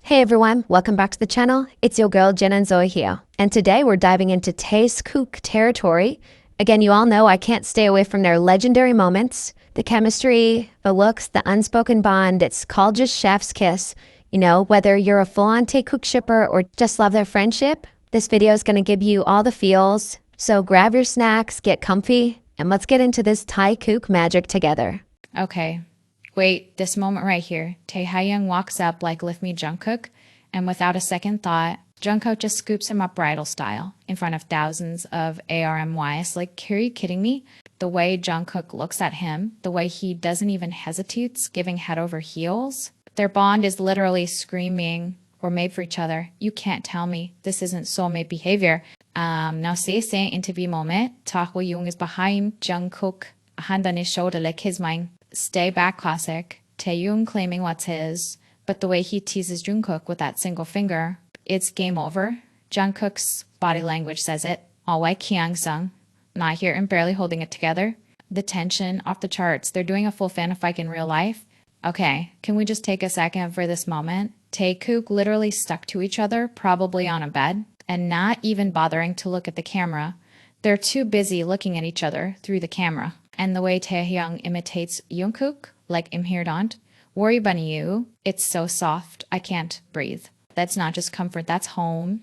Hey everyone, welcome back to the channel. It's your girl Jen and Zoe here. And today we're diving into Tae kook territory. Again, you all know I can't stay away from their legendary moments. The chemistry, the looks, the unspoken bond, it's called just chef's kiss. You know, whether you're a full-on Tae kook shipper or just love their friendship, this video is going to give you all the feels. So grab your snacks, get comfy, and let's get into this Tae kook magic together. Okay, wait, this moment right here. Taehyung walks up like lift me Jungkook, and without a second thought, Jungkook just scoops him up bridal style in front of thousands of ARMYs. Like, are you kidding me? The way Jungkook looks at him, the way he doesn't even hesitate, giving head over heels. Their bond is literally screaming, we're made for each other. You can't tell me this isn't soulmate behavior. Now say interview moment. Taehyung is behind Jungkook, a hand on his shoulder like his mind. Stay back classic. Taehyung claiming what's his, but the way he teases Jungkook with that single finger, it's game over. Jungkook's body language says it. All white Kyung Sung, not here and barely holding it together. The tension off the charts. They're doing a full fan fight in real life. Okay, can we just take a second for this moment? Tae kook literally stuck to each other, probably on a bed, and not even bothering to look at the camera. They're too busy looking at each other through the camera. And the way Taehyung imitates Jungkook, like im here don't. Worry bunny you, it's so soft, I can't breathe. That's not just comfort, that's home.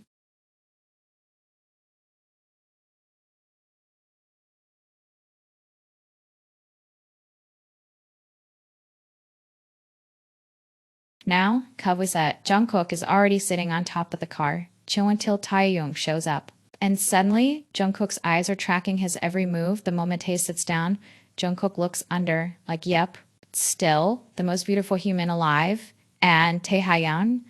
Now, was that Jungkook is already sitting on top of the car, chill until Taehyung shows up. And suddenly, Jungkook's eyes are tracking his every move. The moment Tae sits down, Jungkook looks under, like, yep, still the most beautiful human alive. And Taehyung,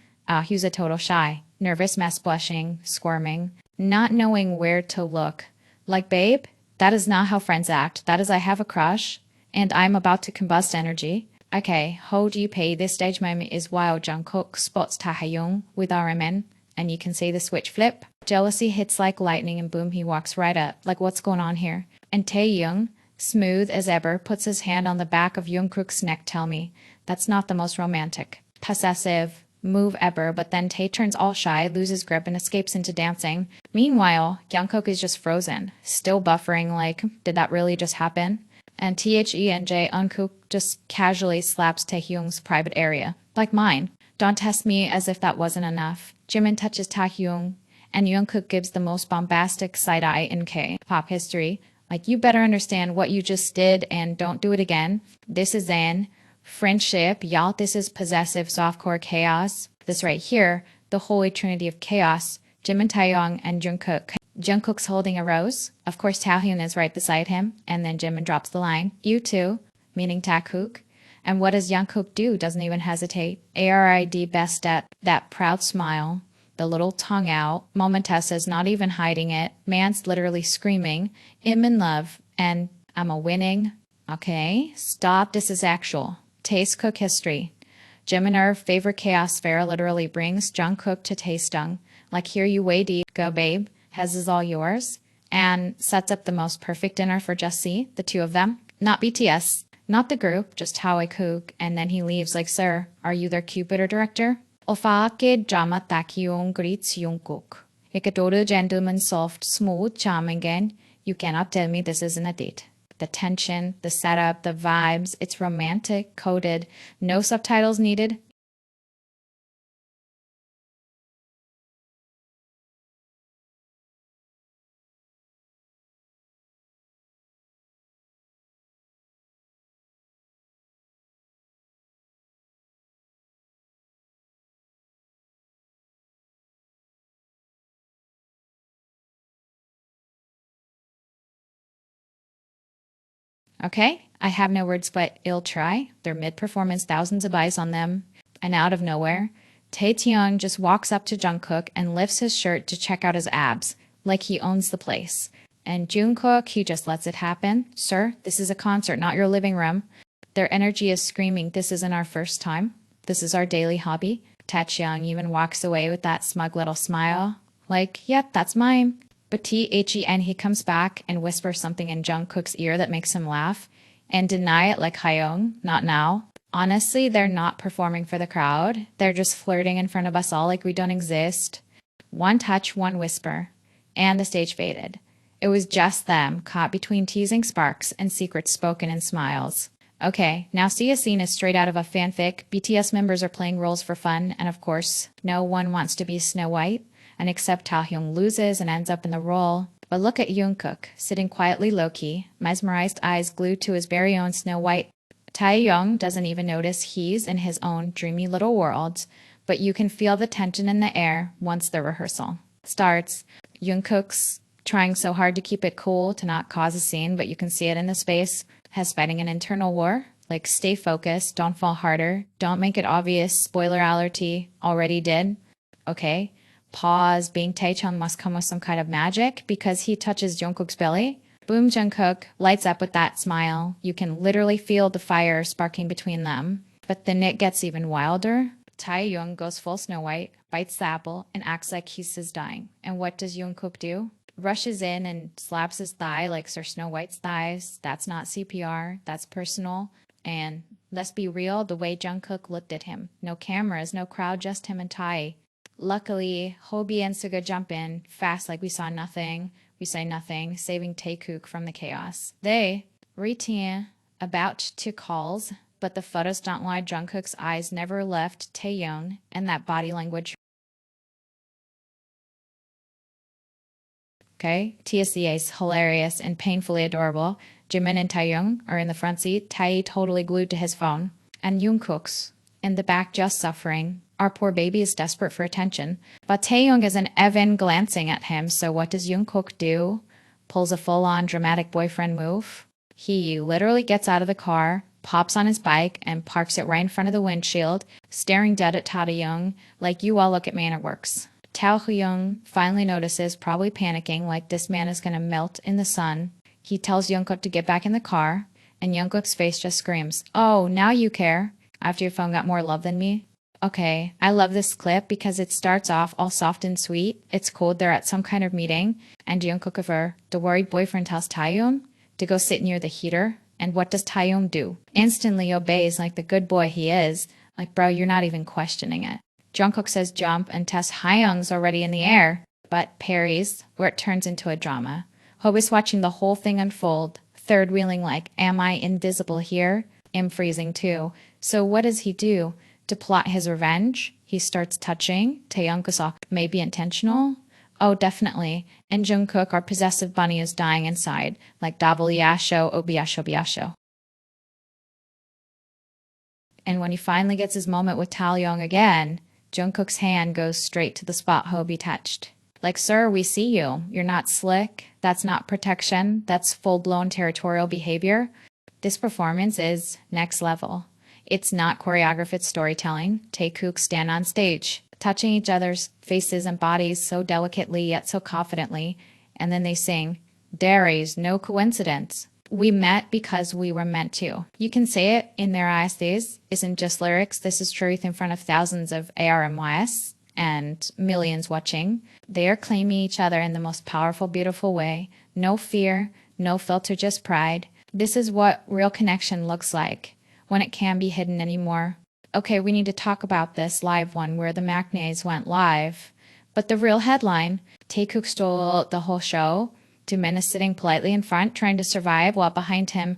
he's a total shy, nervous mess, blushing, squirming, not knowing where to look. Like, babe, that is not how friends act. That is, I have a crush, and I'm about to combust energy. Okay, how do you pay? This stage moment is while Jungkook spots Taehyung with RMN, and you can see the switch flip. Jealousy hits like lightning and boom, he walks right up. Like, what's going on here? And Taehyung, smooth as ever, puts his hand on the back of Jungkook's neck. Tell me, that's not the most romantic, possessive move ever, but then Tae turns all shy, loses grip, and escapes into dancing. Meanwhile, Jungkook is just frozen, still buffering like, did that really just happen? And THENJ Jungkook just casually slaps Taehyung's private area, like mine. Don't test me as if that wasn't enough. Jimin touches Taehyung, and Jungkook gives the most bombastic side-eye in K-pop history. Like, you better understand what you just did and don't do it again. This is Zan. Friendship, y'all, this is possessive softcore chaos. This right here, the holy trinity of chaos. Jimin, Taehyung, and Jungkook. Jungkook's holding a rose. Of course, Taehyung is right beside him. And then Jimin drops the line, you too, meaning Tae kook. And what does Jungkook do? Doesn't even hesitate. ARID best at that proud smile. The little tongue out. Momentessa's not even hiding it. Man's literally screaming, I'm in love, and I'm a winning. Okay, stop, this is actual. Tae kook history. Jimin, our favorite chaos fair, literally brings Jungkook to Taestung. Like, here you way deep, go babe. Hez is all yours, and sets up the most perfect dinner for just the two of them. Not BTS, not the group, just Tae kook, and then he leaves like, sir, are you their Cupid or director? Ofaake drama Taehyung greets Jungkook. Like a total gentleman, soft, smooth, charming again. You cannot tell me this isn't a date. The tension, the setup, the vibes, it's romantic, coded, no subtitles needed. Okay, I have no words but ill try. They're mid-performance, thousands of eyes on them, and out of nowhere, Taehyung just walks up to Jungkook and lifts his shirt to check out his abs, like he owns the place. And Jungkook, he just lets it happen. Sir, this is a concert, not your living room. Their energy is screaming, this isn't our first time. This is our daily hobby. Taehyung even walks away with that smug little smile, like, yep, that's mine. But THEN, he comes back and whispers something in Jungkook's ear that makes him laugh and deny it like Hyung, not now. Honestly, they're not performing for the crowd. They're just flirting in front of us all like we don't exist. One touch, one whisper, and the stage faded. It was just them, caught between teasing sparks and secrets spoken in smiles. Okay, now see a scene is straight out of a fanfic. BTS members are playing roles for fun, and of course, no one wants to be Snow White, and except Taehyung loses and ends up in the role. But look at Jungkook, sitting quietly low-key, mesmerized eyes glued to his very own Snow White. Taehyung doesn't even notice he's in his own dreamy little world, but you can feel the tension in the air once the rehearsal starts. Jungkook's trying so hard to keep it cool to not cause a scene, but you can see it in his face, has fighting an internal war. Like, stay focused, don't fall harder, don't make it obvious, spoiler alert, already did. Okay, pause, being Taehyung must come with some kind of magic because he touches Jungkook's belly. Boom, Jungkook lights up with that smile. You can literally feel the fire sparking between them. But then it gets even wilder. Taehyung goes full Snow White, bites the apple, and acts like he's dying. And what does Jungkook do? Rushes in and slaps his thigh like Sir Snow White's thighs. That's not CPR, that's personal. And let's be real, the way Jungkook looked at him. No cameras, no crowd, just him and Tae. Luckily, Hobie and Suga jump in, fast like we saw nothing. We say nothing, saving Tae kook from the chaos. They retain about to calls, but the photos don't lie. Jungkook's eyes never left Taehyung, and that body language. Okay, TSCA is hilarious and painfully adorable. Jimin and Taehyung are in the front seat, Tae totally glued to his phone, and Jungkook's in the back just suffering. Our poor baby is desperate for attention. But Taehyung isn't even glancing at him, so what does Jungkook do? Pulls a full-on dramatic boyfriend move. He literally gets out of the car, pops on his bike, and parks it right in front of the windshield, staring dead at Taehyung like, you all look at me and it works. Taehyung finally notices, probably panicking, like this man is going to melt in the sun. He tells Jungkook to get back in the car, and Jungkook's face just screams, oh, now you care, after your phone got more love than me. Okay, I love this clip because it starts off all soft and sweet. It's cold, they're at some kind of meeting, and Jungkook, the worried boyfriend, tells Taehyung to go sit near the heater. And what does Taehyung do? Instantly obeys like the good boy he is. Like, bro, you're not even questioning it. Jungkook says jump, and Taehyung's already in the air, but parries, where it turns into a drama. Hobi's watching the whole thing unfold, third wheeling like, am I invisible here? I'm freezing too. So what does he do? To plot his revenge, he starts touching. Taehyung may be intentional. Oh, definitely. And Jungkook, our possessive bunny, is dying inside, like double yasho, obiasho, biasho. And when he finally gets his moment with Taehyung again, Jungkook's hand goes straight to the spot Hobie touched. Like, sir, we see you. You're not slick. That's not protection. That's full-blown territorial behavior. This performance is next level. It's not choreographed, it's storytelling. Tae kook stand on stage, touching each other's faces and bodies so delicately yet so confidently, and then they sing, there is no coincidence. We met because we were meant to. You can say it in their eyes. This isn't just lyrics, this is truth in front of thousands of ARMYs and millions watching. They are claiming each other in the most powerful, beautiful way. No fear, no filter, just pride. This is what real connection looks like when it can't be hidden anymore. Okay, we need to talk about this live one where the matinees went live. But the real headline, Tae kook stole the whole show. Jimin is sitting politely in front, trying to survive, while behind him,